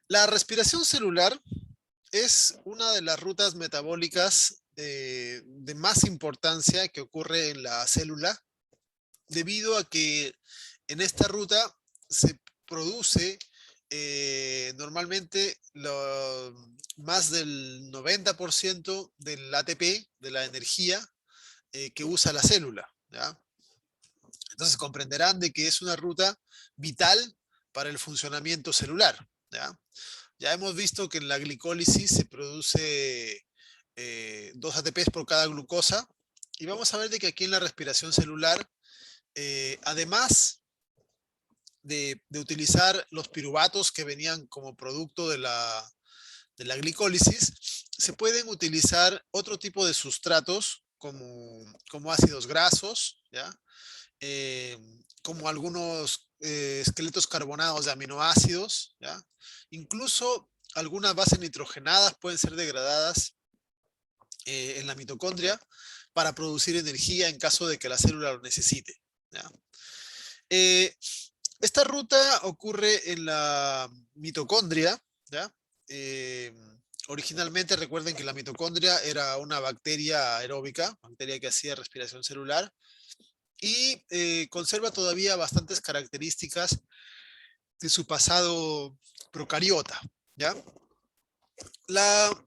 La respiración celular es una de las rutas metabólicas de más importancia que ocurre en la célula, debido a que en esta ruta se produce normalmente más del 90% del ATP, de la energía que usa la célula, ¿ya? Entonces comprenderán de que es una ruta vital para el funcionamiento celular, ¿ya? Ya hemos visto que en la glicólisis se produce 2 ATPs por cada glucosa, y vamos a ver de que aquí en la respiración celular, además de utilizar los piruvatos que venían como producto de la glicólisis, se pueden utilizar otro tipo de sustratos como ácidos grasos, ¿ya? Eh, como algunos esqueletos carbonados de aminoácidos, ¿ya? Incluso algunas bases nitrogenadas pueden ser degradadas en la mitocondria para producir energía en caso de que la célula lo necesite, ¿ya? Eh, Esta ruta ocurre en la mitocondria, ¿ya? Eh, Originalmente recuerden que la mitocondria era una bacteria aeróbica, bacteria que hacía respiración celular, y conserva todavía bastantes características de su pasado procariota, ¿ya? La,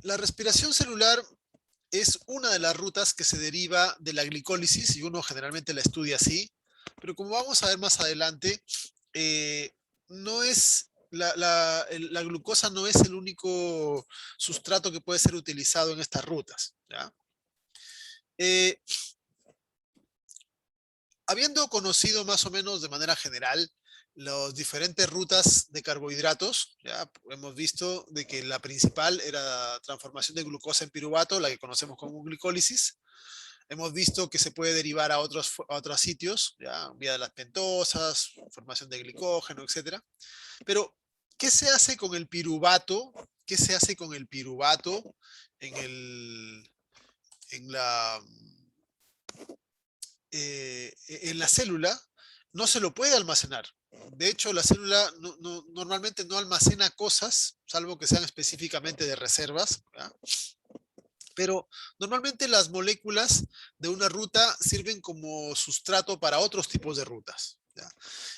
la respiración celular es una de las rutas que se deriva de la glicólisis, y uno generalmente la estudia así, pero como vamos a ver más adelante, no es la glucosa no es el único sustrato que puede ser utilizado en estas rutas, ¿ya? Eh, Habiendo conocido más o menos de manera general las diferentes rutas de carbohidratos, ya hemos visto de que la principal era transformación de glucosa en piruvato, la que conocemos como glicólisis. Hemos visto que se puede derivar a otros sitios, ya, vía de las pentosas, formación de glicógeno, etcétera. Pero, ¿qué se hace con el piruvato? ¿Qué se hace con el piruvato en, el, en la en la célula? No se lo puede almacenar. De hecho, la célula normalmente no almacena cosas, salvo que sean específicamente de reservas, ¿ya? Pero normalmente las moléculas de una ruta sirven como sustrato para otros tipos de rutas, ¿ya?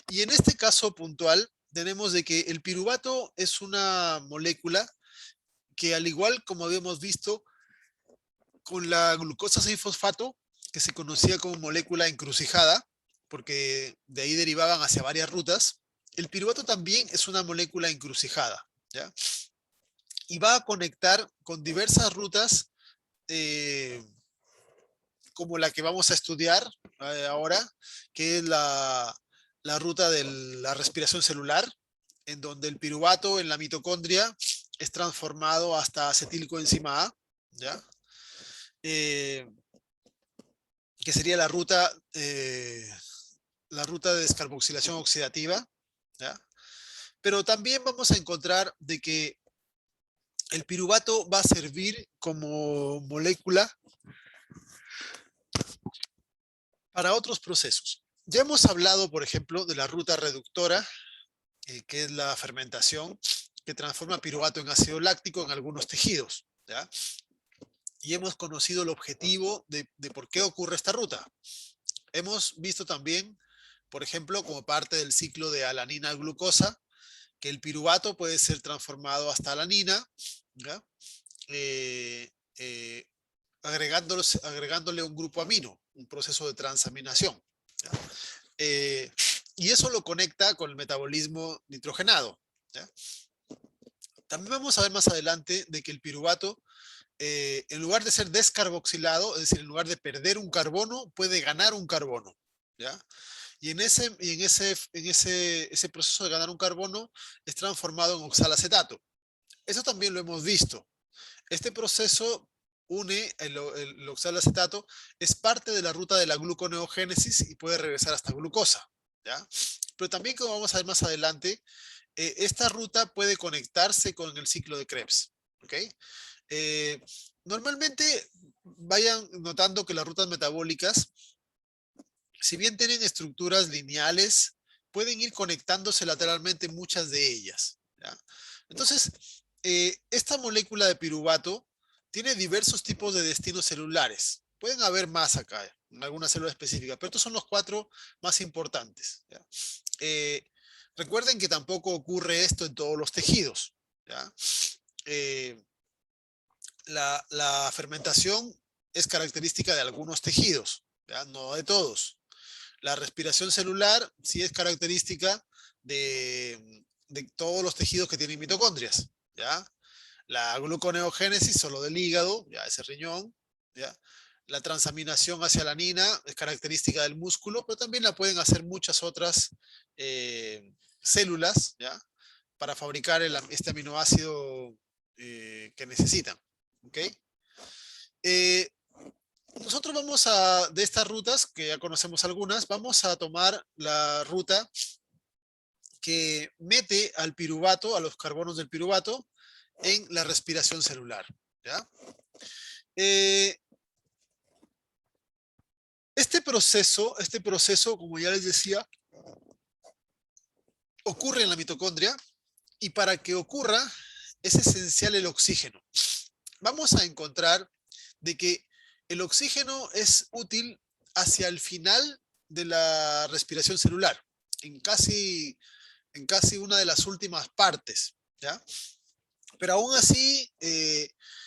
Y en este caso puntual, tenemos de que el piruvato es una molécula que, al igual como habíamos visto con la glucosa 6-fosfato, que se conocía como molécula encrucijada, porque de ahí derivaban hacia varias rutas, el piruvato también es una molécula encrucijada, ¿ya? Y va a conectar con diversas rutas, eh, como la que vamos a estudiar ahora, que es la ruta de la respiración celular, en donde el piruvato en la mitocondria es transformado hasta acetilcoenzima A, ¿ya? Eh, que sería la ruta de descarboxilación oxidativa, ¿ya? Pero también vamos a encontrar de que el piruvato va a servir como molécula para otros procesos. Ya hemos hablado, por ejemplo, de la ruta reductora, que es la fermentación, que transforma piruvato en ácido láctico en algunos tejidos, ¿ya? Y hemos conocido el objetivo de por qué ocurre esta ruta. Hemos visto también, por ejemplo, como parte del ciclo de alanina-glucosa, que el piruvato puede ser transformado hasta alanina, ¿ya? Eh, eh, agregándole un grupo amino, un proceso de transaminación, ¿ya? Eh, y eso lo conecta con el metabolismo nitrogenado, ¿ya? También vamos a ver más adelante de que el piruvato, en lugar de ser descarboxilado, es decir, en lugar de perder un carbono, puede ganar un carbono, ¿ya? Y ese proceso de ganar un carbono es transformado en oxalacetato. Eso también lo hemos visto. Este proceso une el oxalacetato, es parte de la ruta de la gluconeogénesis y puede regresar hasta glucosa, ¿ya? Pero también, como vamos a ver más adelante, esta ruta puede conectarse con el ciclo de Krebs, ¿ok? Eh, Normalmente vayan notando que las rutas metabólicas, si bien tienen estructuras lineales, pueden ir conectándose lateralmente muchas de ellas. ¿ya? Entonces, esta molécula de piruvato tiene diversos tipos de destinos celulares. Pueden haber más acá, en alguna célula específica, pero estos son los 4 más importantes, ¿ya? Eh, Recuerden que tampoco ocurre esto en todos los tejidos, ¿ya? Eh, la fermentación es característica de algunos tejidos, ¿ya? No de todos. La respiración celular sí es característica de todos los tejidos que tienen mitocondrias, ¿ya? La gluconeogénesis solo del hígado, ya ese riñón, ¿ya? La transaminación hacia la alanina es característica del músculo, pero también la pueden hacer muchas otras células, ¿ya? Para fabricar este aminoácido que necesitan, ¿ok? Eh, Nosotros vamos de estas rutas, que ya conocemos algunas, vamos a tomar la ruta que mete al piruvato, a los carbonos del piruvato, en la respiración celular, ¿ya? Eh, este proceso, como ya les decía, ocurre en la mitocondria y para que ocurra es esencial el oxígeno. Vamos a encontrar de que el oxígeno es útil hacia el final de la respiración celular, en casi, en casi una de las últimas partes, ¿ya? Pero aún así,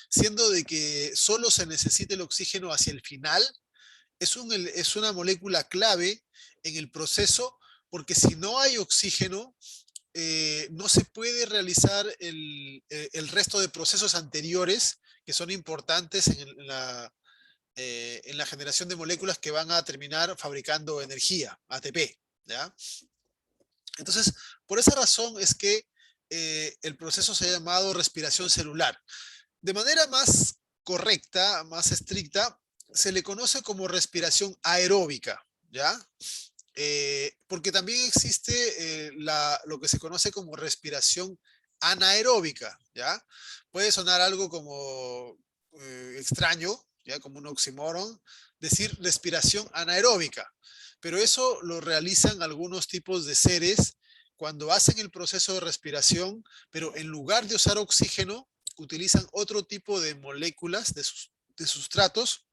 siendo de que solo se necesita el oxígeno hacia el final, es una molécula clave en el proceso, porque si no hay oxígeno, no se puede realizar el resto de procesos anteriores que son importantes en la generación de moléculas que van a terminar fabricando energía, ATP, ¿ya? Entonces, por esa razón es que el proceso se ha llamado respiración celular. De manera más correcta, más estricta, se le conoce como respiración aeróbica, ¿ya? Porque también existe lo que se conoce como respiración anaeróbica, ¿ya? Puede sonar algo como extraño, ¿ya? Como un oxímoron, decir respiración anaeróbica, pero eso lo realizan algunos tipos de seres cuando hacen el proceso de respiración, pero en lugar de usar oxígeno, utilizan otro tipo de moléculas, de sustratos,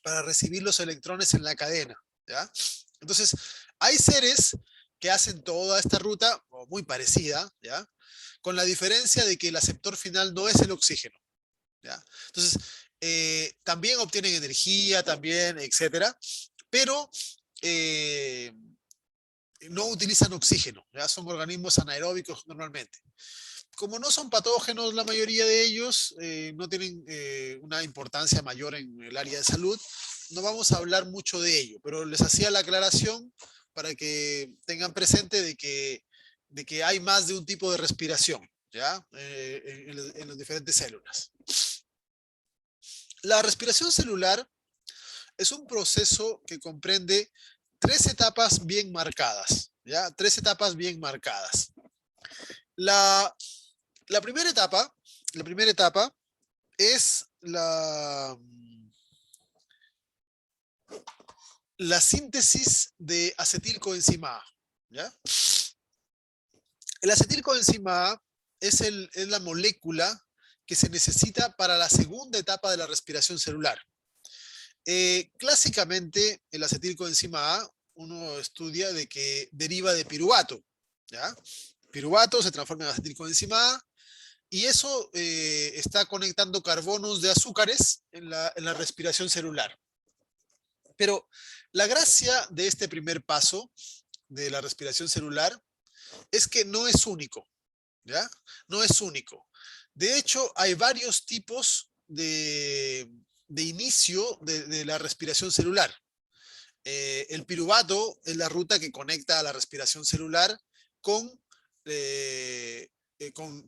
para recibir los electrones en la cadena, ¿ya? Entonces, hay seres que hacen toda esta ruta, o muy parecida, ¿ya? Con la diferencia de que el aceptor final no es el oxígeno, ¿ya? Entonces, también obtienen energía, también, etcétera, pero no utilizan oxígeno, ¿ya? Son organismos anaeróbicos normalmente. Como no son patógenos la mayoría de ellos, no tienen una importancia mayor en el área de salud, no vamos a hablar mucho de ello, pero les hacía la aclaración para que tengan presente de que hay más de un tipo de respiración, ¿ya? En las diferentes células. La respiración celular es un proceso que comprende 3 etapas bien marcadas, ¿ya? 3 etapas bien marcadas. La, la primera etapa, la primera etapa es la síntesis de acetilcoenzima A, ¿ya? El acetilcoenzima A es la molécula que se necesita para la segunda etapa de la respiración celular. Clásicamente, el acetilcoenzima A, uno estudia de que deriva de piruvato, ¿ya? Piruvato se transforma en acetilcoenzima A, y eso está conectando carbonos de azúcares en la respiración celular. Pero la gracia de este primer paso de la respiración celular es que no es único, ¿ya? No es único. De hecho, hay varios tipos de inicio de la respiración celular. El piruvato es la ruta que conecta a la respiración celular con,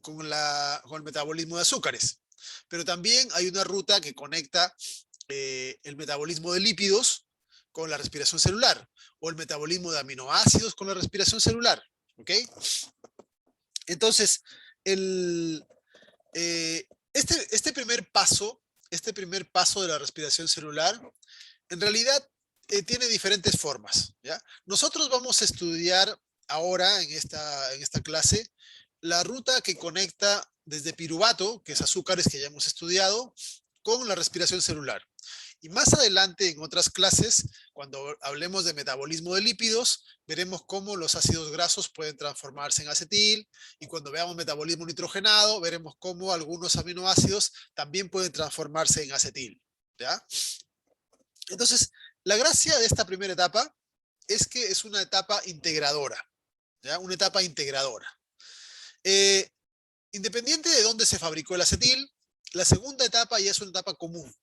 con el metabolismo de azúcares. Pero también hay una ruta que conecta el metabolismo de lípidos con la respiración celular, o el metabolismo de aminoácidos con la respiración celular, ¿ok? Entonces, el, eh, este primer paso de la respiración celular, en realidad tiene diferentes formas, ¿ya? Nosotros vamos a estudiar ahora en esta clase la ruta que conecta desde piruvato, que es azúcares que ya hemos estudiado, con la respiración celular. Y más adelante, en otras clases, cuando hablemos de metabolismo de lípidos, veremos cómo los ácidos grasos pueden transformarse en acetil, y cuando veamos metabolismo nitrogenado, veremos cómo algunos aminoácidos también pueden transformarse en acetil, ¿ya? Entonces, la gracia de esta primera etapa es que es una etapa integradora, ¿ya? Una etapa integradora. Eh, Independiente de dónde se fabricó el acetil, la segunda etapa ya es una etapa común,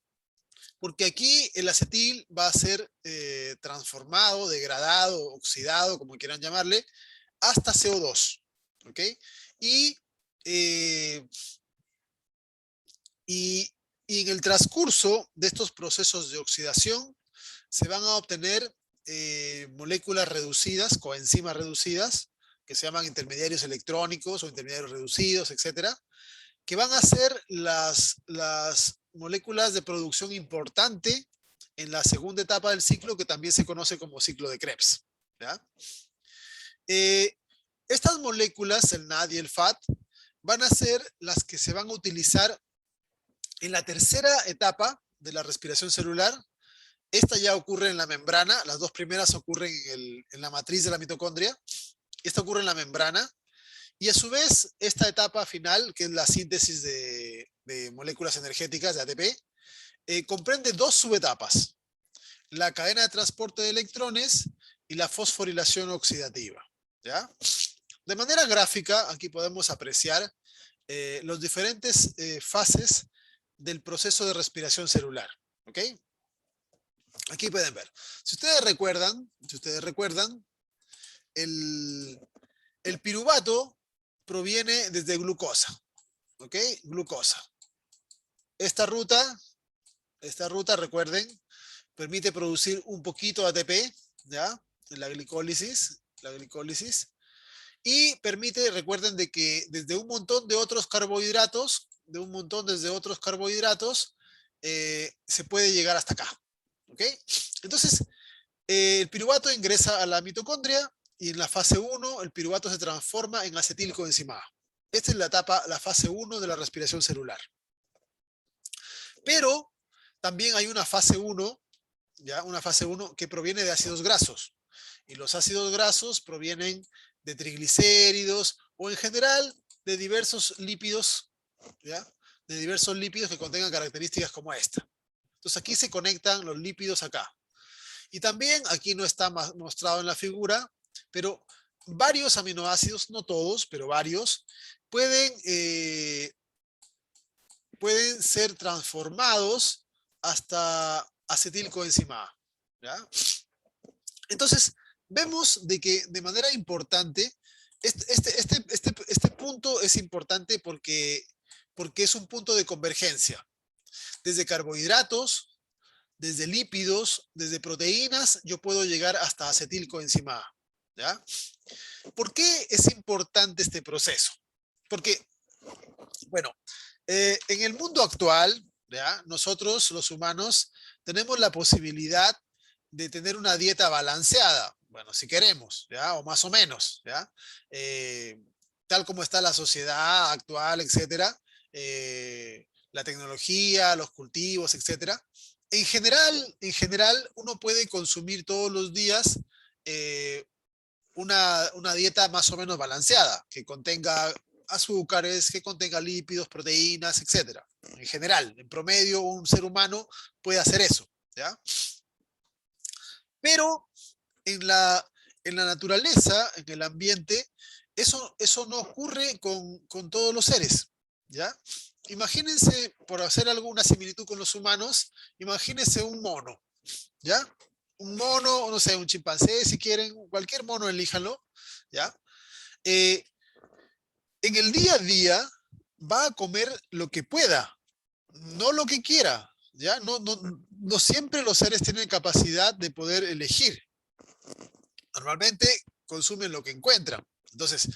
porque aquí el acetil va a ser transformado, degradado, oxidado, como quieran llamarle, hasta CO2, ¿ok? Y, eh, y, y en el transcurso de estos procesos de oxidación se van a obtener moléculas reducidas, coenzimas reducidas, que se llaman intermediarios electrónicos o intermediarios reducidos, etcétera, que van a ser las moléculas de producción importante en la segunda etapa del ciclo, que también se conoce como ciclo de Krebs, ¿ya? Estas moléculas, el NAD y el FAT, van a ser las que se van a utilizar en la tercera etapa de la respiración celular. Esta ya ocurre en la membrana, las dos primeras ocurren en la matriz de la mitocondria, esta ocurre en la membrana, y a su vez esta etapa final, que es la síntesis de moléculas energéticas de ATP, comprende dos subetapas, la cadena de transporte de electrones y la fosforilación oxidativa, ¿ya? De manera gráfica, aquí podemos apreciar los diferentes fases del proceso de respiración celular, ¿ok? Aquí pueden ver. Si ustedes recuerdan, el piruvato proviene desde glucosa, ¿ok? Glucosa. Esta ruta, recuerden, permite producir un poquito de ATP, ¿ya? En la glicólisis, y permite, recuerden, de que desde un montón de otros carbohidratos, se puede llegar hasta acá, ¿ok? Entonces, el piruvato ingresa a la mitocondria y en la fase 1 el piruvato se transforma en acetilcoenzima A. Esta es la fase 1 de la respiración celular. Pero también hay una fase 1, ¿ya? Una fase 1 que proviene de ácidos grasos. Y los ácidos grasos provienen de triglicéridos o en general de diversos lípidos, ¿ya? De diversos lípidos que contengan características como esta. Entonces aquí se conectan los lípidos acá. Y también aquí no está mostrado en la figura, pero varios aminoácidos, no todos, pero varios, pueden ser transformados hasta acetilcoenzima A, ¿ya? Entonces, vemos de que de manera importante, este punto es importante porque es un punto de convergencia. Desde carbohidratos, desde lípidos, desde proteínas, yo puedo llegar hasta acetilcoenzima A, ¿ya? ¿Por qué es importante este proceso? Porque, bueno, en el mundo actual, ¿ya? Nosotros, los humanos, tenemos la posibilidad de tener una dieta balanceada, bueno, si queremos, ¿ya? O más o menos, ¿ya? Tal como está la sociedad actual, etcétera, la tecnología, los cultivos, etcétera. En general, uno puede consumir todos los días una dieta más o menos balanceada, que contenga azúcares, que contenga lípidos, proteínas, etcétera. En general, en promedio, un ser humano puede hacer eso, ¿ya? Pero en la naturaleza, en el ambiente, eso no ocurre con todos los seres, ¿ya? Imagínense, por hacer alguna similitud con los humanos, imagínense un mono, ¿ya? Un mono, no sé, un chimpancé, si quieren, cualquier mono, elíjanlo, ¿ya? En el día a día va a comer lo que pueda, no lo que quiera, ¿ya? No siempre los seres tienen capacidad de poder elegir. Normalmente consumen lo que encuentran. Entonces,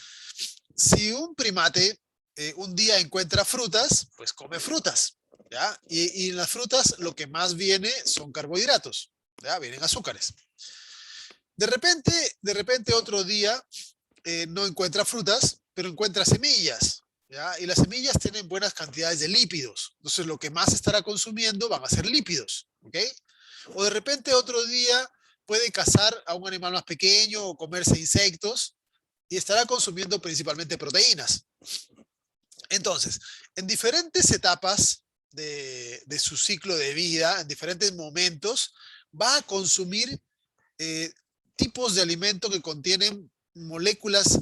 si un primate un día encuentra frutas, pues come frutas, ¿ya? Y en las frutas lo que más viene son carbohidratos, ¿ya? Vienen azúcares. De repente otro día no encuentra frutas pero encuentra semillas, ¿ya? Y las semillas tienen buenas cantidades de lípidos. Entonces, lo que más estará consumiendo van a ser lípidos, ¿ok? O de repente otro día puede cazar a un animal más pequeño o comerse insectos y estará consumiendo principalmente proteínas. Entonces, en diferentes etapas de su ciclo de vida, en diferentes momentos, va a consumir eh, tipos de alimento que contienen moléculas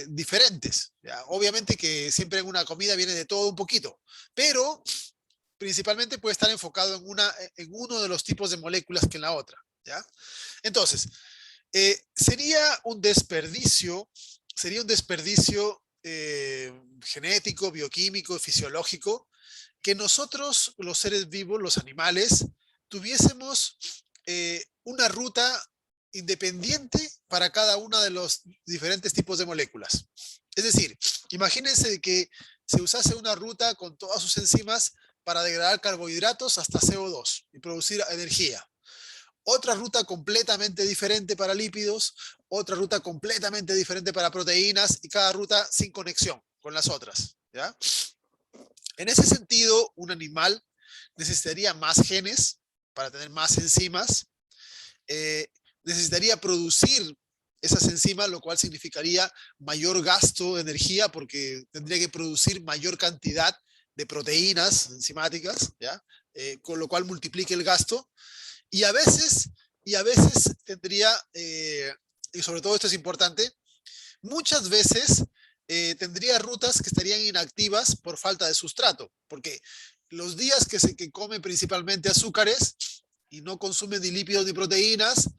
diferentes. ¿Ya? Obviamente que siempre en una comida viene de todo un poquito, pero principalmente puede estar enfocado en uno de los tipos de moléculas que en la otra. ¿Ya? Entonces, sería un desperdicio genético, bioquímico, fisiológico, que nosotros, los seres vivos, los animales, tuviésemos una ruta independiente para cada uno de los diferentes tipos de moléculas. Es decir, imagínense que se usase una ruta con todas sus enzimas para degradar carbohidratos hasta CO2 y producir energía. Otra ruta completamente diferente para lípidos, otra ruta completamente diferente para proteínas y cada ruta sin conexión con las otras. ¿Ya? En ese sentido, un animal necesitaría más genes para tener más enzimas, eh, necesitaría producir esas enzimas, lo cual significaría mayor gasto de energía porque tendría que producir mayor cantidad de proteínas enzimáticas, ¿ya? Con lo cual multiplique el gasto. Y a veces, y a veces tendría, y sobre todo esto es importante, muchas veces tendría rutas que estarían inactivas por falta de sustrato, porque los días que come principalmente azúcares y no consume ni lípidos ni proteínas,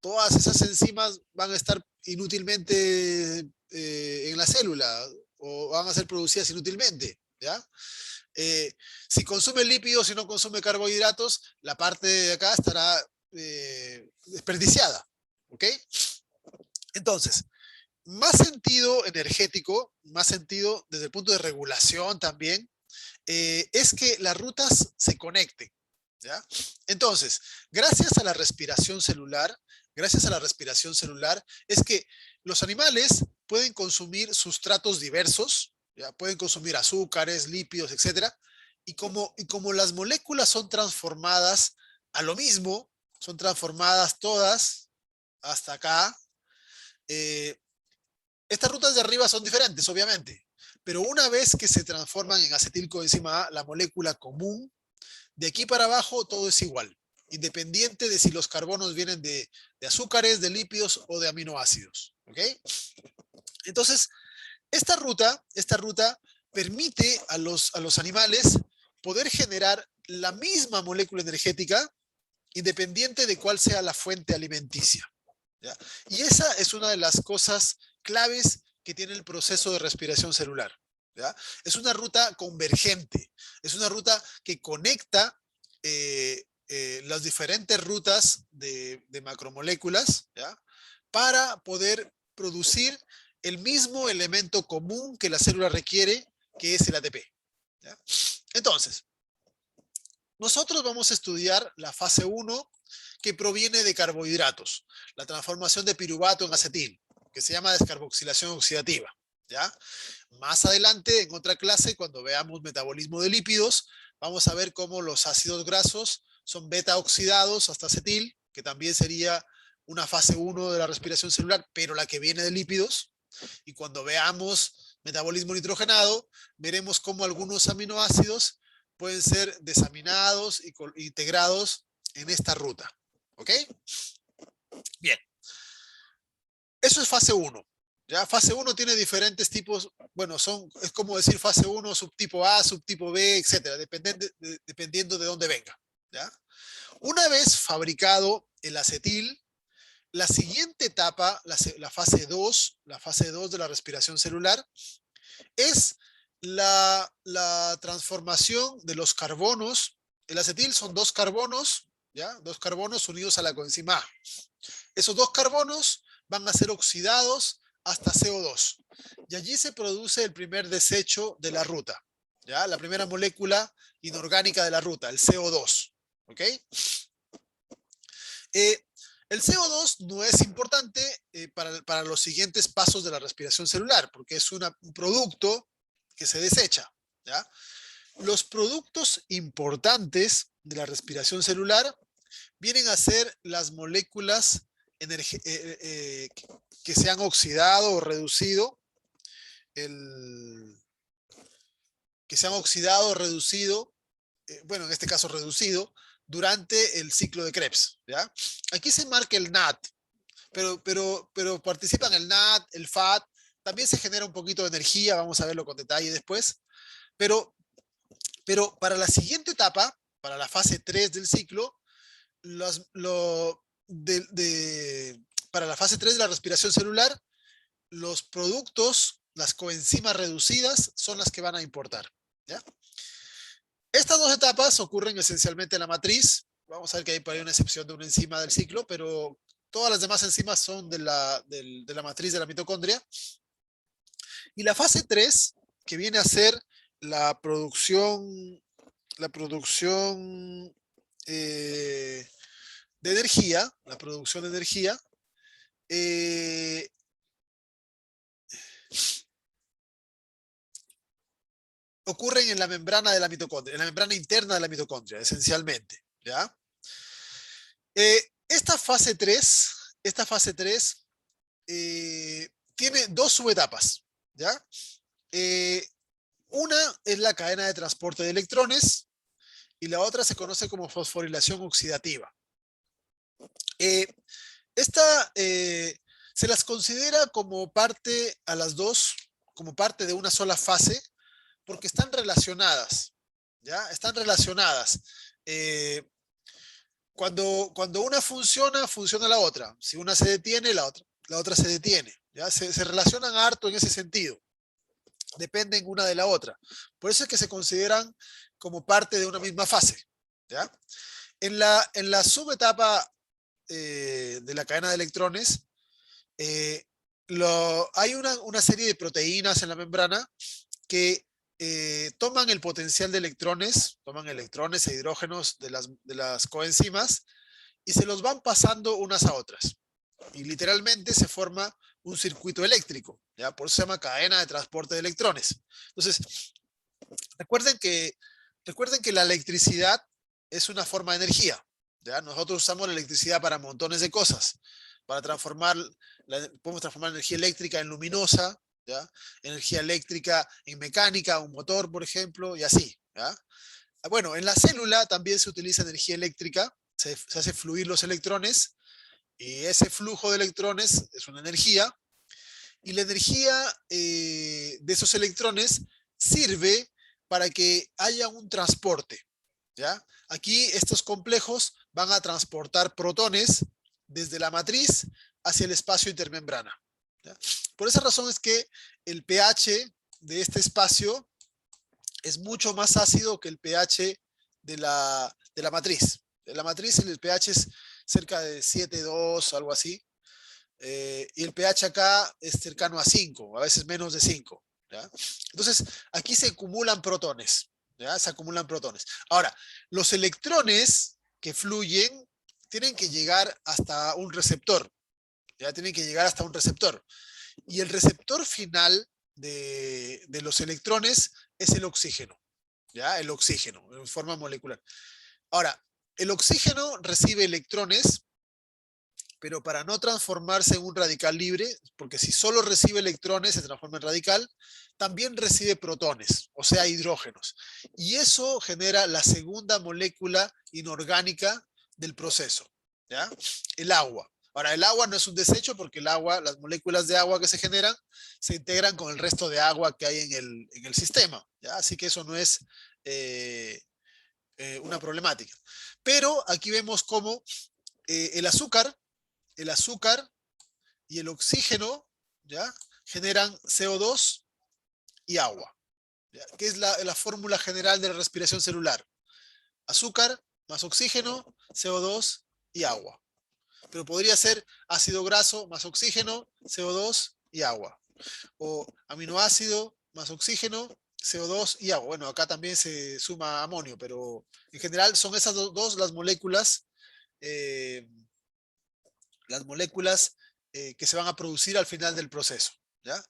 todas esas enzimas van a estar inútilmente en la célula o van a ser producidas inútilmente, ¿ya? Si consume lípidos y no consume carbohidratos, la parte de acá estará desperdiciada, ¿ok? Entonces, más sentido energético, más sentido desde el punto de regulación también, es que las rutas se conecten, ¿ya? Entonces, gracias a la respiración celular, es que los animales pueden consumir sustratos diversos, ¿ya? Pueden consumir azúcares, lípidos, etcétera, y como las moléculas son transformadas a lo mismo, son transformadas todas hasta acá, eh, estas rutas de arriba son diferentes, obviamente, pero una vez que se transforman en acetilcoenzima A, la molécula común, de aquí para abajo todo es igual, independiente de si los carbonos vienen de azúcares, de lípidos o de aminoácidos. ¿Ok? Entonces, esta ruta permite a los animales poder generar la misma molécula energética independiente de cuál sea la fuente alimenticia. ¿Ya? Y esa es una de las cosas claves que tiene el proceso de respiración celular. ¿Ya? Es una ruta convergente, es una ruta que conecta las diferentes rutas de macromoléculas, ¿ya? Para poder producir el mismo elemento común que la célula requiere, que es el ATP. ¿Ya? Entonces, nosotros vamos a estudiar la fase 1 que proviene de carbohidratos, la transformación de piruvato en acetil, que se llama descarboxilación oxidativa. ¿Ya? Más adelante, en otra clase, cuando veamos metabolismo de lípidos, vamos a ver cómo los ácidos grasos son beta oxidados hasta acetil, que también sería una fase 1 de la respiración celular, pero la que viene de lípidos. Y cuando veamos metabolismo nitrogenado, veremos cómo algunos aminoácidos pueden ser desaminados y integrados en esta ruta. ¿Ok? Bien. Eso es fase 1. ¿Ya? Fase 1 tiene diferentes tipos, bueno, es como decir fase 1, subtipo A, subtipo B, etcétera, dependiendo de dónde venga. ¿Ya? Una vez fabricado el acetil, la siguiente etapa, la fase 2, la fase 2 de la respiración celular, es la transformación de los carbonos. El acetil son dos carbonos, ¿ya? Dos carbonos unidos a la coenzima A. Esos dos carbonos van a ser oxidados hasta CO2. Y allí se produce el primer desecho de la ruta, ¿ya? La primera molécula inorgánica de la ruta, el CO2. ¿Ok? El CO2 no es importante para los siguientes pasos de la respiración celular, porque es un producto que se desecha, ¿ya? Los productos importantes de la respiración celular vienen a ser las moléculas que se han oxidado o reducido, el, que se han oxidado o reducido, bueno, en este caso reducido, durante el ciclo de Krebs, ¿ya? Aquí se marca el NAD, pero participan el NAD, el FAD, también se genera un poquito de energía, vamos a verlo con detalle después, pero, pero para la siguiente etapa, para la fase 3 del ciclo, los, lo, para la fase 3 de la respiración celular, los productos, las coenzimas reducidas, son las que van a importar, ¿ya? Estas dos etapas ocurren esencialmente en la matriz. Vamos a ver que hay por ahí una excepción de una enzima del ciclo, pero todas las demás enzimas son de la matriz de la mitocondria. Y la fase 3, que viene a ser la producción de energía, eh, ocurren en la membrana de la mitocondria, en la membrana interna de la mitocondria, esencialmente, ¿ya? Esta fase 3 tiene dos subetapas, ¿ya? Eh, una es la cadena de transporte de electrones y la otra se conoce como fosforilación oxidativa. Eh, esta se las considera como parte a las dos, como parte de una sola fase, porque están relacionadas, ¿ya? Están relacionadas. Cuando una funciona, funciona la otra. Si una se detiene, la otra se detiene, ¿ya? Se relacionan harto en ese sentido. Dependen una de la otra. Por eso es que se consideran como parte de una misma fase, ¿ya? En la subetapa de la cadena de electrones, eh, hay una serie de proteínas en la membrana que toman el potencial de electrones, toman electrones e hidrógenos de las coenzimas y se los van pasando unas a otras. Y literalmente se forma un circuito eléctrico, ¿ya? Por eso se llama cadena de transporte de electrones. Entonces, recuerden que, recuerden que la electricidad es una forma de energía, ¿ya? Nosotros usamos la electricidad para montones de cosas, para podemos transformar energía eléctrica en luminosa, ¿ya? Energía eléctrica en mecánica, un motor, por ejemplo, y así, ¿ya? Bueno, en la célula también se utiliza energía eléctrica, se hace fluir los electrones, y ese flujo de electrones es una energía, y la energía de esos electrones sirve para que haya un transporte, ¿ya? Aquí estos complejos van a transportar protones desde la matriz hacia el espacio intermembrana, ¿ya? Por esa razón es que el pH de este espacio es mucho más ácido que el pH de la matriz. De la matriz el pH es cerca de 7,2, algo así. Y el pH acá es cercano a 5, a veces menos de 5, ¿ya? Entonces, aquí se acumulan protones, ¿ya? Se acumulan protones. Ahora, los electrones que fluyen tienen que llegar hasta un receptor, ¿ya? Tienen que llegar hasta un receptor. Y el receptor final de los electrones es el oxígeno, ¿ya? El oxígeno, en forma molecular. Ahora, el oxígeno recibe electrones, pero para no transformarse en un radical libre, porque si solo recibe electrones se transforma en radical, también recibe protones, o sea, hidrógenos. Y eso genera la segunda molécula inorgánica del proceso, ¿ya? El agua. Ahora, el agua no es un desecho porque el agua, las moléculas de agua que se generan, se integran con el resto de agua que hay en el sistema, ¿ya? Así que eso no es una problemática. Pero aquí vemos cómo el azúcar y el oxígeno, ¿ya? Generan CO2 y agua, ¿ya? Que es la fórmula general de la respiración celular. Azúcar más oxígeno, CO2 y agua. Pero podría ser ácido graso más oxígeno, CO2 y agua. O aminoácido más oxígeno, CO2 y agua. Bueno, acá también se suma amonio, pero en general son esas dos las moléculas eh, las moléculas que se van a producir al final del proceso, ¿ya?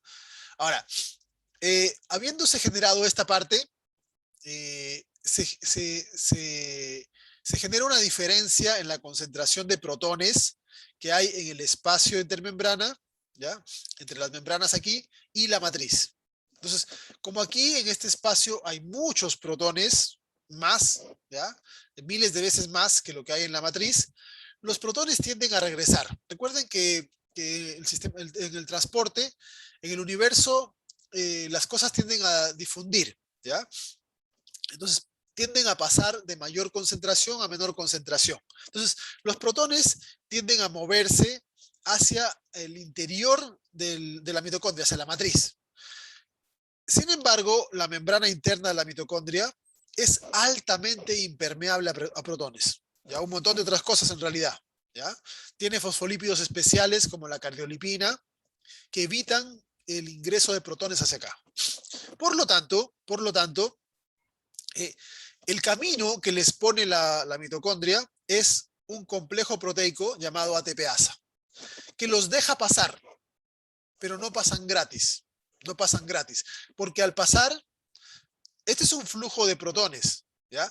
Ahora, habiéndose generado esta parte, se genera una diferencia en la concentración de protones que hay en el espacio intermembrana, ¿ya? Entre las membranas aquí y la matriz. Entonces, como aquí en este espacio hay muchos protones, más, ¿ya? Miles de veces más que lo que hay en la matriz, los protones tienden a regresar. Recuerden que el sistema, en el transporte, en el universo, las cosas tienden a difundir, ¿ya? Entonces, tienden a pasar de mayor concentración a menor concentración. Entonces, los protones tienden a moverse hacia el interior de la mitocondria, hacia la matriz. Sin embargo, la membrana interna de la mitocondria es altamente impermeable a protones. ¿Ya? Un montón de otras cosas en realidad. ¿Ya? Tiene fosfolípidos especiales como la cardiolipina que evitan el ingreso de protones hacia acá. Por lo tanto, el camino que les pone la mitocondria es un complejo proteico llamado ATPasa, que los deja pasar, pero no pasan gratis. No pasan gratis, porque al pasar, este es un flujo de protones, ¿ya?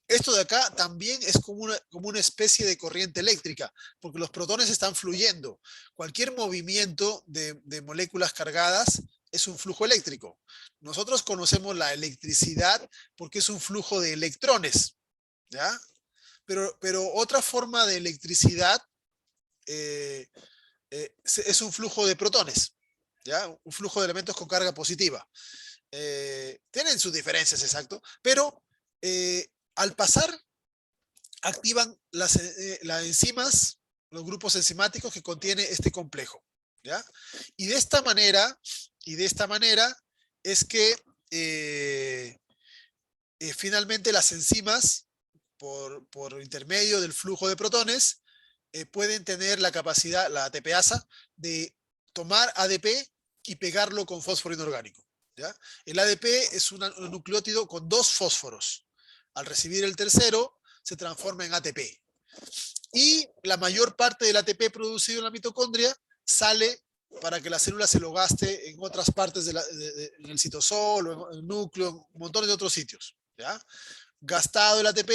Esto de acá también es como una especie de corriente eléctrica, porque los protones están fluyendo. Cualquier movimiento de moléculas cargadas es un flujo eléctrico. Nosotros conocemos la electricidad porque es un flujo de electrones, ¿ya? Pero otra forma de electricidad eh, es un flujo de protones, ¿ya? Un flujo de elementos con carga positiva. Tienen sus diferencias, exacto, pero al pasar activan las enzimas, los grupos enzimáticos que contiene este complejo, ¿ya? Y de esta manera, y de esta manera es que finalmente las enzimas, por intermedio del flujo de protones, pueden tener la capacidad, la ATPasa, de tomar ADP y pegarlo con fósforo inorgánico. ¿Ya? El ADP es un nucleótido con dos fósforos. Al recibir el tercero, se transforma en ATP. Y la mayor parte del ATP producido en la mitocondria sale para que la célula se lo gaste en otras partes en el citosol, o en el núcleo, en un montón de otros sitios. ¿Ya? Gastado el ATP,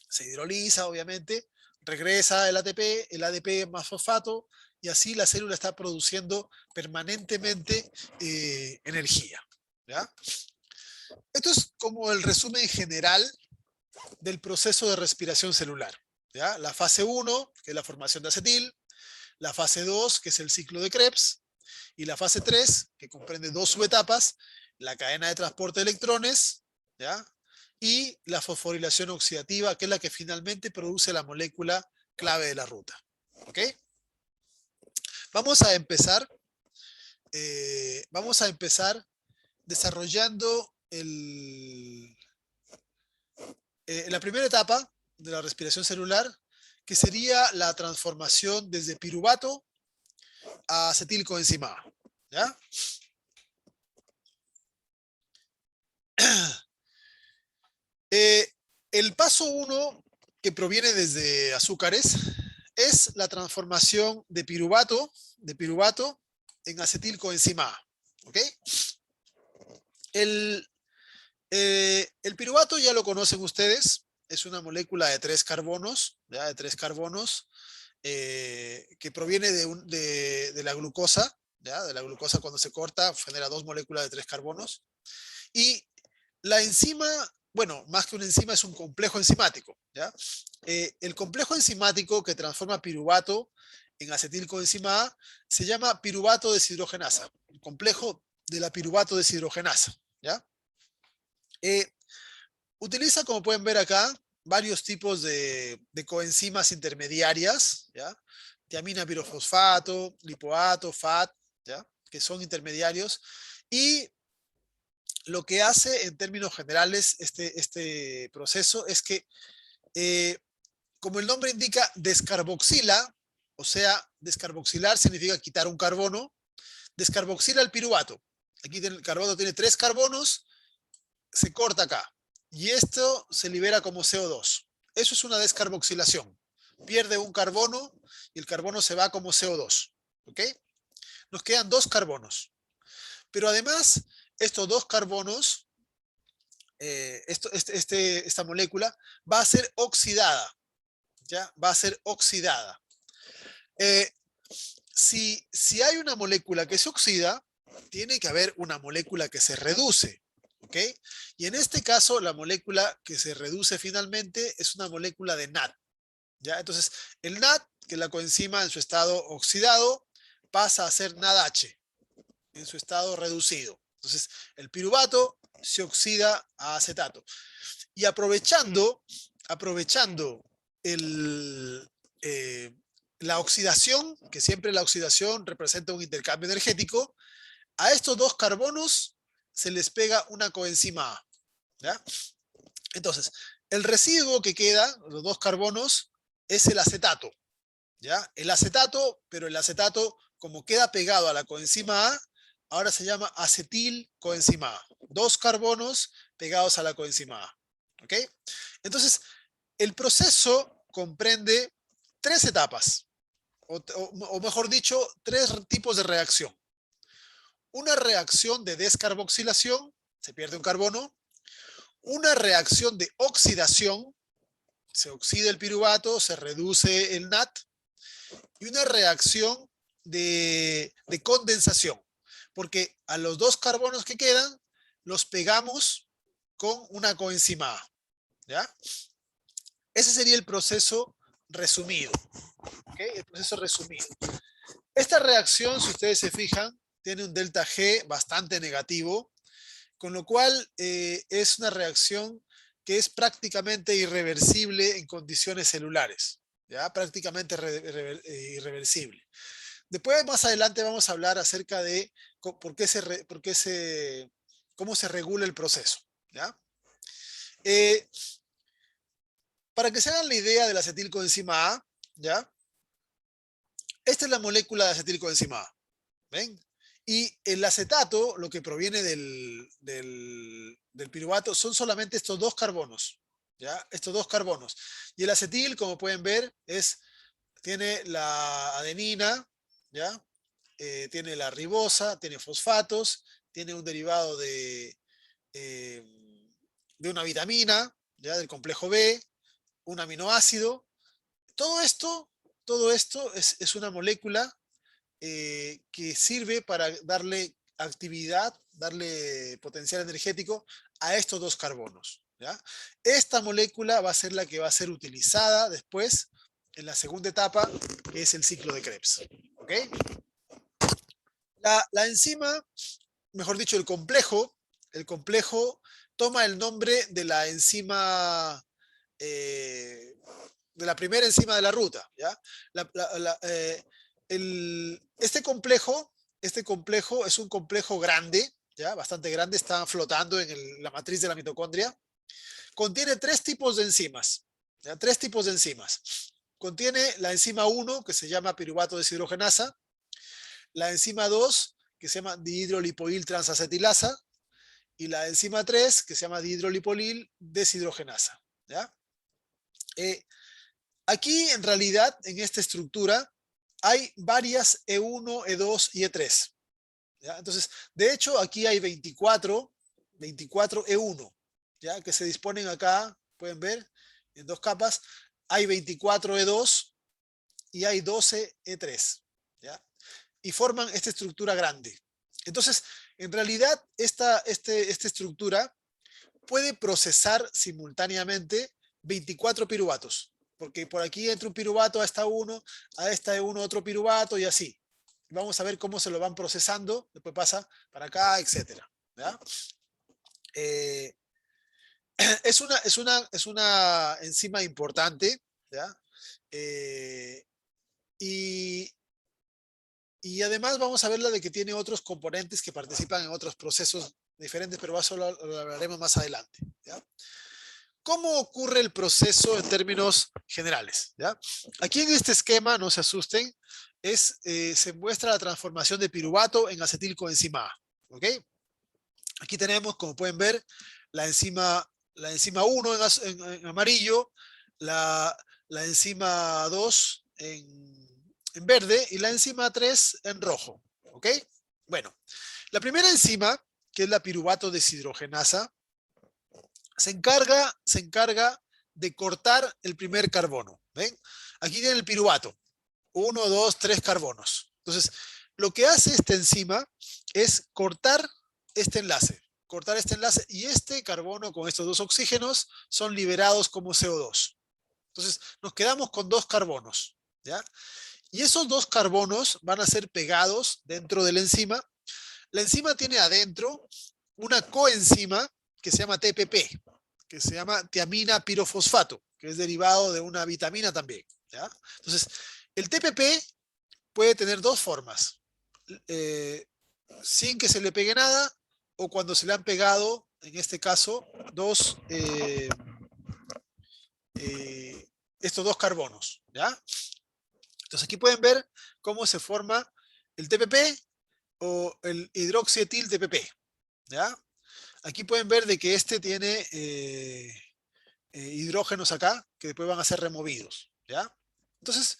se hidroliza, obviamente, regresa el ADP más fosfato, y así la célula está produciendo permanentemente energía. ¿Ya? Esto es como el resumen general del proceso de respiración celular. ¿Ya? La fase 1, que es la formación de acetil, la fase 2, que es el ciclo de Krebs, y la fase 3, que comprende dos subetapas, la cadena de transporte de electrones, ¿ya? Y la fosforilación oxidativa, que es la que finalmente produce la molécula clave de la ruta. ¿Ok? Vamos a empezar, vamos a empezar desarrollando la primera etapa de la respiración celular, que sería la transformación desde piruvato a acetilcoenzima A. ¿Ya? Eh, el paso 1, que proviene desde azúcares, es la transformación de piruvato en acetilcoenzima A. ¿Ok? El, el piruvato ya lo conocen ustedes, es una molécula de 3 carbonos, ¿ya? De 3 carbonos, que proviene de la glucosa, ¿ya? De la glucosa cuando se corta genera 2 moléculas de 3 carbonos. Y la enzima, bueno, más que una enzima es un complejo enzimático, ¿ya? El complejo enzimático que transforma piruvato en acetilcoenzima A se llama piruvato deshidrogenasa, el complejo de la piruvato deshidrogenasa, ¿ya? Eh, Utiliza, como pueden ver acá, varios tipos de coenzimas intermediarias, ¿ya? Tiamina pirofosfato, lipoato, FAT, ¿ya? Que son intermediarios. Y lo que hace en términos generales este proceso es que, eh, como el nombre indica, descarboxila, o sea, descarboxilar significa quitar un carbono, descarboxila el piruvato. Aquí el carbono tiene 3 carbonos, se corta acá. Y esto se libera como CO2. Eso es una descarboxilación. pierde un carbono y el carbono se va como CO2. ¿Ok? Nos quedan 2 carbonos. Pero además, estos 2 carbonos, esta molécula va a ser oxidada. ¿Ya? Va a ser oxidada. Eh, si hay una molécula que se oxida, tiene que haber una molécula que se reduce. ¿Ok? Y en este caso, la molécula que se reduce finalmente es una molécula de NAD. ¿Ya? Entonces, el NAD, que es la coenzima en su estado oxidado, pasa a ser NADH en su estado reducido. Entonces, el piruvato se oxida a acetato. Y aprovechando el, la oxidación, que siempre la oxidación representa un intercambio energético, a estos 2 carbonos se les pega una coenzima A. ¿Ya? Entonces, el residuo que queda, los 2 carbonos, es el acetato. ¿Ya? El acetato, pero el acetato, como queda pegado a la coenzima A, ahora se llama acetil coenzima A. 2 carbonos pegados a la coenzima A. ¿Ok? Entonces, el proceso comprende 3 etapas, o mejor dicho, 3 tipos de reacción. Una reacción de descarboxilación, se pierde un carbono. Una reacción de oxidación, se oxida el piruvato, se reduce el NAT. Y una reacción de condensación, porque a los 2 carbonos que quedan los pegamos con una coenzima A. ¿Ya? Ese sería el proceso resumido. ¿Okay? El proceso resumido. Esta reacción, si ustedes se fijan, tiene un delta G bastante negativo, con lo cual es una reacción que es prácticamente irreversible en condiciones celulares. ¿Ya? Prácticamente irreversible. Después, más adelante, vamos a hablar acerca de cómo se regula el proceso. ¿Ya? Eh, para que se hagan la idea de la acetilcoenzima A, ¿ya? Esta es la molécula de acetilcoenzima A. ¿Ven? Y el acetato, lo que proviene del piruvato, son solamente estos 2 carbonos. ¿Ya? Estos 2 carbonos. Y el acetil, como pueden ver, tiene la adenina, ¿ya? Tiene la ribosa, tiene fosfatos, tiene un derivado eh, de una vitamina, ¿ya? Del complejo B, un aminoácido. Todo esto, todo esto es una molécula que sirve para darle actividad, darle potencial energético a estos 2 carbonos. ¿Ya? Esta molécula va a ser la que va a ser utilizada después en la segunda etapa, que es el ciclo de Krebs. ¿Ok? La enzima, mejor dicho, el complejo toma el nombre de la enzima, de la primera enzima de la ruta. ¿Ya? Este complejo es un complejo grande, ¿ya? Bastante grande, está flotando en la matriz de la mitocondria. Contiene 3 tipos de enzimas. ¿Ya? 3 tipos de enzimas. Contiene la enzima 1, que se llama piruvato deshidrogenasa, la enzima 2, que se llama dihidrolipoil transacetilasa, y la enzima 3, que se llama dihidrolipoil deshidrogenasa. ¿Ya? Aquí, en realidad, en esta estructura, hay varias E1, E2 y E3. ¿Ya? Entonces, de hecho, aquí hay 24 E1, ¿ya? Que se disponen acá, pueden ver, en 2 capas. Hay 24 E2 y hay 12 E3. ¿Ya? Y forman esta estructura grande. Entonces, en realidad, esta estructura puede procesar simultáneamente 24 piruvatos, porque por aquí entra un piruvato a esta 1, a esta E1 otro piruvato y así. Vamos a ver cómo se lo van procesando, después pasa para acá, etc. ¿Ya? Eh, es una enzima importante, ¿ya? Eh, y, y además vamos a ver la de que tiene otros componentes que participan en otros procesos diferentes, pero eso lo hablaremos más adelante. ¿Ya? ¿Cómo ocurre el proceso en términos generales? ¿Ya? Aquí en este esquema, no se asusten, se muestra la transformación de piruvato en acetilcoenzima A. ¿Ok? Aquí tenemos, como pueden ver, la enzima 1 en amarillo, la enzima 2 en verde y la enzima 3 en rojo. ¿Ok? Bueno, la primera enzima, que es la piruvato deshidrogenasa, se encarga de cortar el primer carbono. ¿Ven? Aquí tiene el piruvato. 1, 2, 3 carbonos. Entonces, lo que hace esta enzima es cortar este enlace. Cortar este enlace y este carbono con estos dos oxígenos son liberados como CO2. Entonces, nos quedamos con dos carbonos. ¿Ya? Y esos dos carbonos van a ser pegados dentro de la enzima. La enzima tiene adentro una coenzima que se llama TPP, que se llama tiamina pirofosfato, que es derivado de una vitamina también. ¿Ya? Entonces, el TPP puede tener dos formas, sin que se le pegue nada o cuando se le han pegado, en este caso, estos dos carbonos. ¿Ya? Entonces aquí pueden ver cómo se forma el TPP o el hidroxietil TPP. ¿Ya? Aquí pueden ver de que este tiene hidrógenos acá que después van a ser removidos. ¿Ya? Entonces,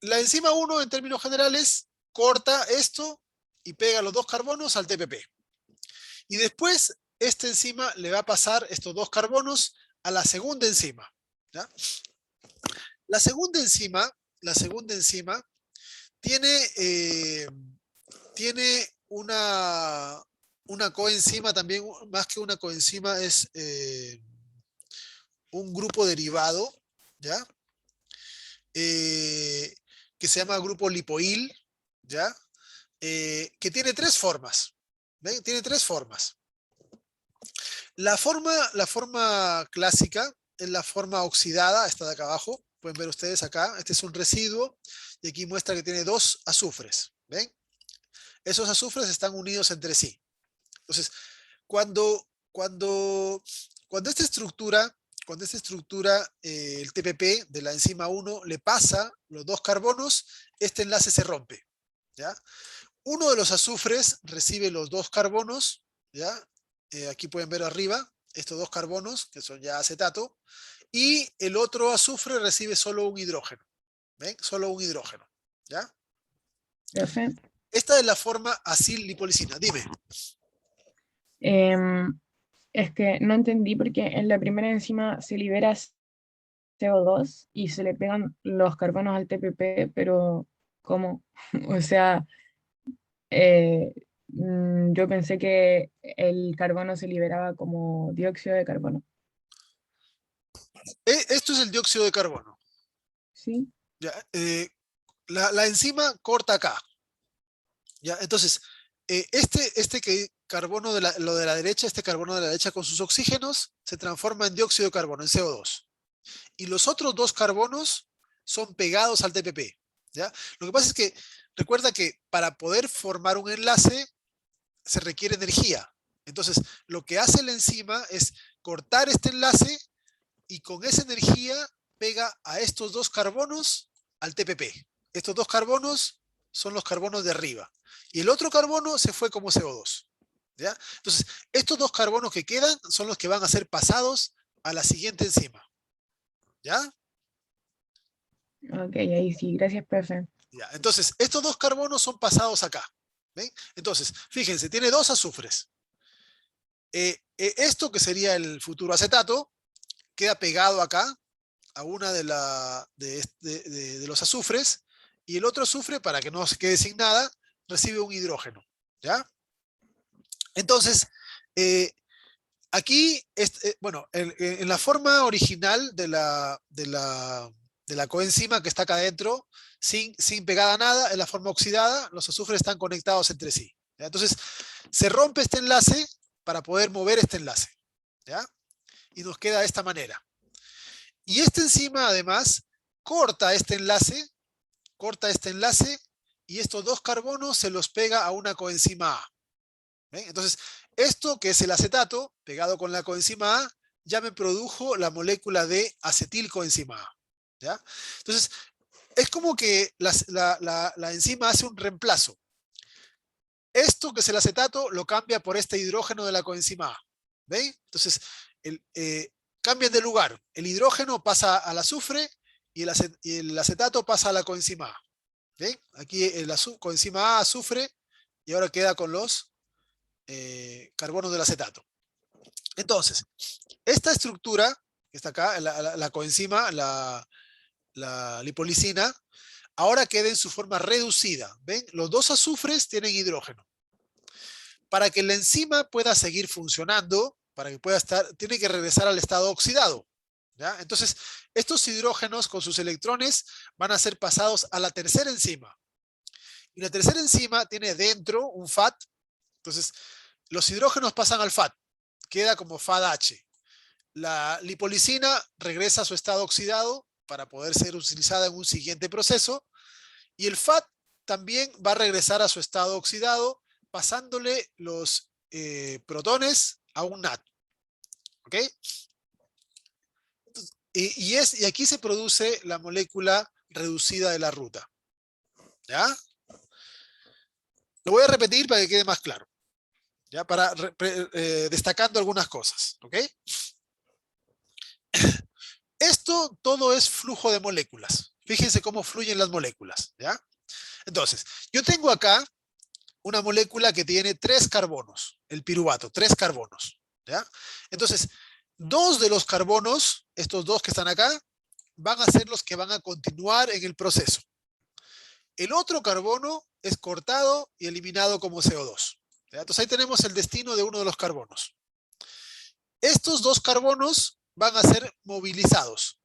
la enzima 1 en términos generales corta esto y pega los dos carbonos al TPP. Y después esta enzima le va a pasar estos dos carbonos a la segunda enzima. ¿Ya? La segunda enzima tiene una coenzima también, más que una coenzima, es un grupo derivado, ¿ya? Que se llama grupo lipoil, ¿ya? Que tiene tres formas. ¿Ven? Tiene tres formas. La forma clásica es la forma oxidada, esta de acá abajo. Pueden ver ustedes acá, este es un residuo y aquí muestra que tiene dos azufres. ¿Ven? Esos azufres están unidos entre sí. Entonces, cuando, cuando, cuando esta estructura, el TPP de la enzima 1 le pasa los dos carbonos, este enlace se rompe. ¿Ya? Uno de los azufres recibe los dos carbonos, ¿ya? Aquí pueden ver arriba estos dos carbonos, que son ya acetato, y el otro azufre recibe solo un hidrógeno. ¿Ven? Solo un hidrógeno. ¿Ya? Profe, Esta es la forma acil lipolicina. Dime. em, es que no entendí porque en la primera enzima se libera CO2 y se le pegan los carbonos al TPP, pero ¿cómo? O sea, eh, yo pensé que el carbono se liberaba como dióxido de carbono. Esto es el dióxido de carbono. ¿Sí? ¿Ya? La enzima corta acá. ¿Ya? Entonces, carbono lo de la derecha, este carbono de la derecha con sus oxígenos, se transforma en dióxido de carbono, en CO2. Y los otros dos carbonos son pegados al TPP. ¿Ya? Lo que pasa es que recuerda que para poder formar un enlace se requiere energía. Entonces, lo que hace la enzima es cortar este enlace y con esa energía pega a estos dos carbonos al TPP. Estos dos carbonos son los carbonos de arriba. Y el otro carbono se fue como CO2. ¿Ya? Entonces, estos dos carbonos que quedan son los que van a ser pasados a la siguiente enzima. ¿Ya? Ok, ahí sí, gracias, profe. Ya. Entonces, estos dos carbonos son pasados acá. ¿Ven? Entonces, fíjense, tiene dos azufres. Esto que sería el futuro acetato queda pegado acá a una de los azufres y el otro azufre, para que no se quede sin nada, recibe un hidrógeno. ¿Ya? Entonces, eh, aquí, bueno, en la forma original de la coenzima que está acá adentro, sin pegada a nada, en la forma oxidada, los azufres están conectados entre sí. ¿Ya? Entonces, se rompe este enlace para poder mover este enlace. ¿Ya? Y nos queda de esta manera. Y esta enzima, además, corta este enlace y estos dos carbonos se los pega a una coenzima A. ¿Ven? Entonces, esto que es el acetato, pegado con la coenzima A, ya me produjo la molécula de acetilcoenzima A. ¿Ya? Entonces, es como que la enzima hace un reemplazo. Esto que es el acetato lo cambia por este hidrógeno de la coenzima A. ¿Ven? Entonces, cambian de lugar. El hidrógeno pasa al azufre y el acetato pasa a la coenzima A. ¿Ven? Aquí el coenzima A, azufre, y ahora queda con los carbonos del acetato. Entonces, esta estructura que está acá, la coenzima, la lipolicina, ahora queda en su forma reducida. ¿Ven? Los dos azufres tienen hidrógeno. Para que la enzima pueda seguir funcionando, para que pueda estar, tiene que regresar al estado oxidado. ¿Ya? Entonces, estos hidrógenos con sus electrones van a ser pasados a la tercera enzima. Y la tercera enzima tiene dentro un FAT. Entonces, los hidrógenos pasan al FAT. Queda como FADH. La lipolicina regresa a su estado oxidado para poder ser utilizada en un siguiente proceso. Y el FAT también va a regresar a su estado oxidado pasándole los protones a un NAT. ¿Ok? Y aquí se produce la molécula reducida de la ruta. ¿Ya? Lo voy a repetir para que quede más claro. ¿Ya? Para destacando algunas cosas. ¿Ok? Esto todo es flujo de moléculas. Fíjense cómo fluyen las moléculas. ¿Ya? Entonces, yo tengo acá una molécula que tiene 3 carbonos, el piruvato, 3 carbonos. ¿Ya? Entonces, 2 de los carbonos, estos 2 que están acá, van a ser los que van a continuar en el proceso. El otro carbono es cortado y eliminado como CO2. ¿Ya? Entonces ahí tenemos el destino de uno de los carbonos. Estos 2 carbonos van a ser movilizados.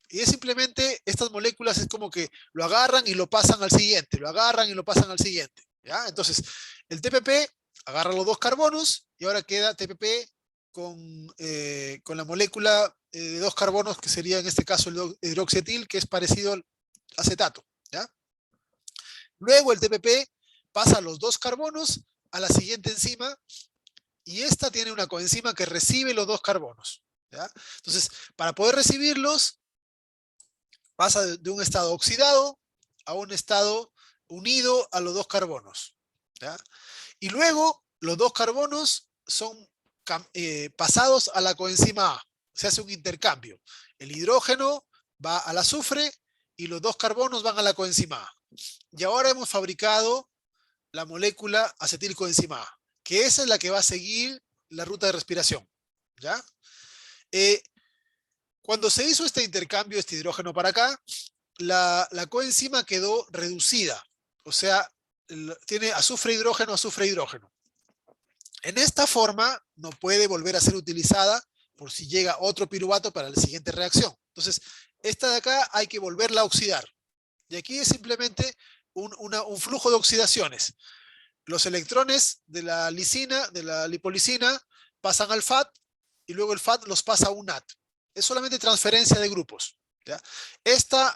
Y es simplemente, estas moléculas es como que lo agarran y lo pasan al siguiente, lo agarran y lo pasan al siguiente. ¿Ya? Entonces, el TPP agarra los 2 carbonos y ahora queda TPP con la molécula de 2 carbonos, que sería en este caso el hidroxietil, que es parecido al acetato. ¿Ya? Luego el TPP pasa los 2 carbonos a la siguiente enzima y esta tiene una coenzima que recibe los 2 carbonos. ¿Ya? Entonces, para poder recibirlos, pasa de un estado oxidado a un estado unido a los 2 carbonos. ¿Ya? Y luego los 2 carbonos son pasados a la coenzima A. Se hace un intercambio. El hidrógeno va al azufre y los 2 carbonos van a la coenzima A. Y ahora hemos fabricado la molécula acetilcoenzima A, que esa es la que va a seguir la ruta de respiración. ¿Ya? Cuando se hizo este intercambio, este hidrógeno para acá, la coenzima quedó reducida. O sea, tiene azufre, hidrógeno, azufre, hidrógeno. En esta forma no puede volver a ser utilizada por si llega otro piruvato para la siguiente reacción. Entonces, esta de acá hay que volverla a oxidar. Y aquí es simplemente un flujo de oxidaciones. Los electrones de la lisina, de la lipolicina, pasan al FAT y luego el FAT los pasa a un NAT. Es solamente transferencia de grupos. ¿Ya? Esta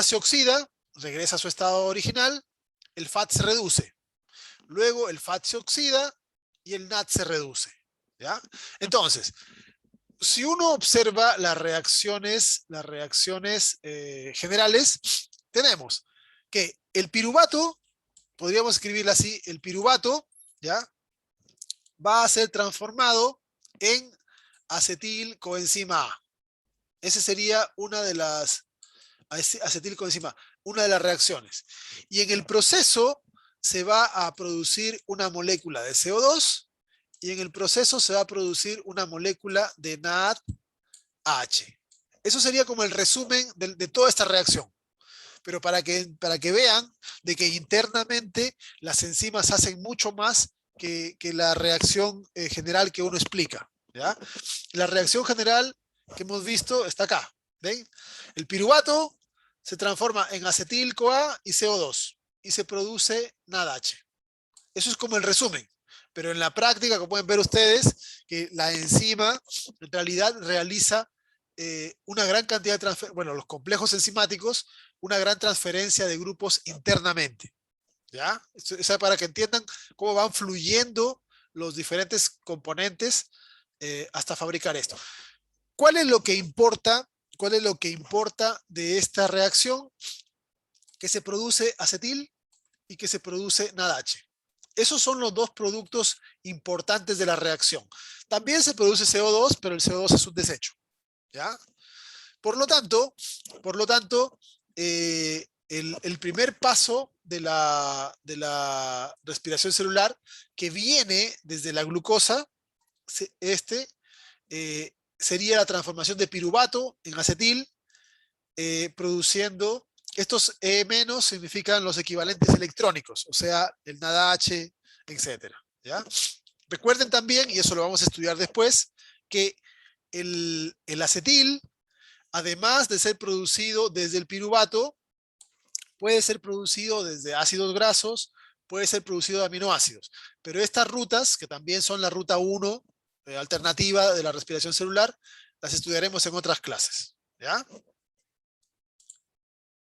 se oxida, regresa a su estado original, el FAT se reduce. Luego el FAT se oxida y el NAT se reduce. ¿Ya? Entonces, si uno observa las reacciones generales, tenemos que el piruvato, podríamos escribirlo así, el piruvato, ¿ya? Va a ser transformado en acetilcoenzima A. Esa sería una de las acetilcoenzima, una de las reacciones. Y en el proceso se va a producir una molécula de CO2 y en el proceso se va a producir una molécula de NADH. Eso sería como el resumen de toda esta reacción. Pero para que vean de que internamente las enzimas hacen mucho más que la reacción general que uno explica. ¿Ya? La reacción general que hemos visto está acá. ¿Ven? El piruvato se transforma en acetil-CoA y CO2 y se produce NADH. Eso es como el resumen. Pero en la práctica, como pueden ver ustedes, que la enzima en realidad realiza una gran cantidad de transferencias, bueno, los complejos enzimáticos, una gran transferencia de grupos internamente. ¿Ya? Eso es para que entiendan cómo van fluyendo los diferentes componentes hasta fabricar esto. ¿Cuál es lo que importa? ¿Cuál es lo que importa de esta reacción? Que se produce acetil y que se produce NADH. Esos son los dos productos importantes de la reacción. También se produce CO2, pero el CO2 es un desecho, ¿ya? Por lo tanto, el primer paso de la respiración celular, que viene desde la glucosa, sería la transformación de piruvato en acetil, produciendo, estos E- significan los equivalentes electrónicos, o sea, el NADH, etcétera, ¿ya? Recuerden también, y eso lo vamos a estudiar después, que el acetil, además de ser producido desde el piruvato, puede ser producido desde ácidos grasos, puede ser producido de aminoácidos. Pero estas rutas, que también son la ruta 1 alternativa de la respiración celular, las estudiaremos en otras clases, ¿ya?